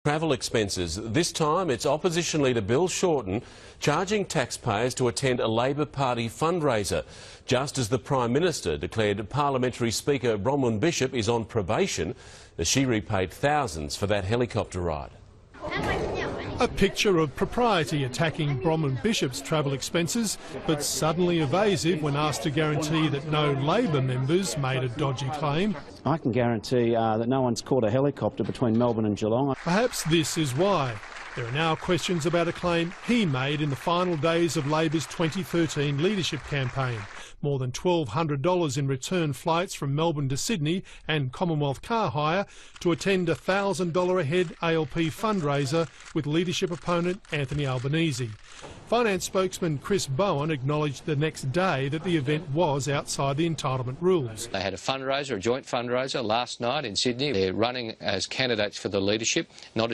travel expenses. This time it's opposition leader Bill Shorten charging taxpayers to attend a Labor Party fundraiser, just as the Prime Minister declared Parliamentary Speaker Bronwyn Bishop is on probation as she repaid thousands for that helicopter ride. A picture of propriety attacking Bronwyn Bishop's travel expenses, but suddenly evasive when asked to guarantee that no Labor members made a dodgy claim. I can guarantee that no one's caught a helicopter between Melbourne and Geelong. Perhaps this is why. There are now questions about a claim he made in the final days of Labor's 2013 leadership campaign. More than $1,200 in return flights from Melbourne to Sydney and Commonwealth car hire to attend a $1,000 a head ALP fundraiser with leadership opponent Anthony Albanese. Finance spokesman Chris Bowen acknowledged the next day that the event was outside the entitlement rules. They had a fundraiser, a joint fundraiser, last night in Sydney. They're running as candidates for the leadership, not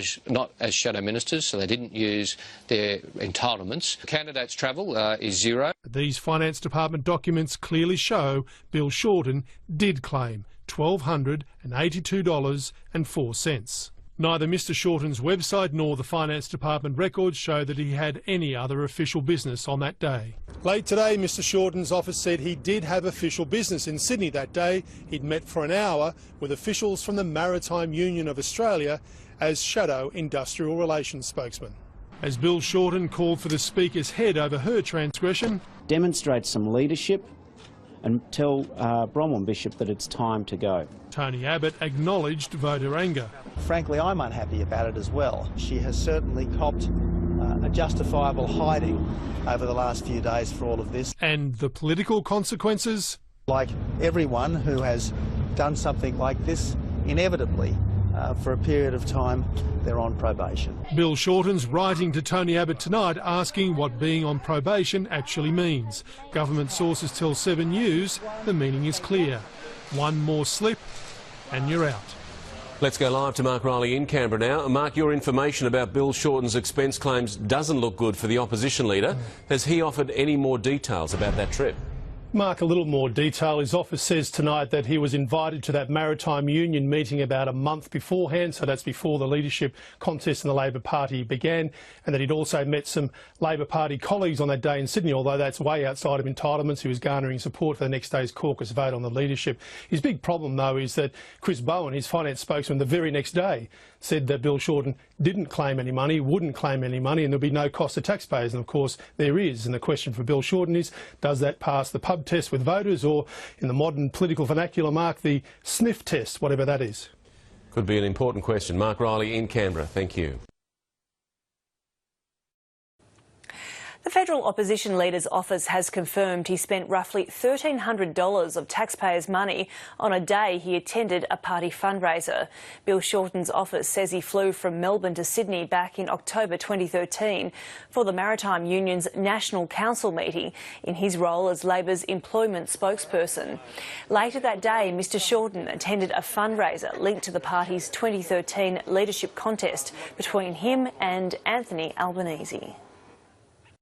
as shadow ministers, so they didn't use their entitlements. Candidates' travel is zero. These Finance Department documents clearly show Bill Shorten did claim $1,282.04. Neither Mr Shorten's website nor the Finance Department records show that he had any other official business on that day. Late today, Mr Shorten's office said he did have official business in Sydney that day. He'd met for an hour with officials from the Maritime Union of Australia as Shadow Industrial Relations spokesman. As Bill Shorten called for the Speaker's head over her transgression, demonstrate some leadership and tell Bronwyn Bishop that it's time to go. Tony Abbott acknowledged voter anger. Frankly, I'm unhappy about it as well. She has certainly copped a justifiable hiding over the last few days for all of this. And the political consequences? Like everyone who has done something like this, inevitably, for a period of time, they're on probation. Bill Shorten's writing to Tony Abbott tonight asking what being on probation actually means. Government sources tell 7 News the meaning is clear. One more slip and you're out. Let's go live to Mark Riley in Canberra now. Mark, your information about Bill Shorten's expense claims doesn't look good for the opposition leader. Has he offered any more details about that trip? Mark, a little more detail. His office says tonight that he was invited to that Maritime Union meeting about a month beforehand, so that's before the leadership contest in the Labor Party began, and that he'd also met some Labor Party colleagues on that day in Sydney, although that's way outside of entitlements. He was garnering support for the next day's caucus vote on the leadership. His big problem, though, is that Chris Bowen, his finance spokesman, the very next day said that Bill Shorten didn't claim any money, wouldn't claim any money, and there'll be no cost to taxpayers. And of course there is. And the question for Bill Shorten is, does that pass the pub test with voters, or in the modern political vernacular, Mark, the sniff test, whatever that is? Could be an important question. Mark Riley in Canberra, thank you. The federal opposition leader's office has confirmed he spent roughly $1,300 of taxpayers' money on a day he attended a party fundraiser. Bill Shorten's office says he flew from Melbourne to Sydney back in October 2013 for the Maritime Union's National Council meeting in his role as Labor's employment spokesperson. Later that day, Mr Shorten attended a fundraiser linked to the party's 2013 leadership contest between him and Anthony Albanese.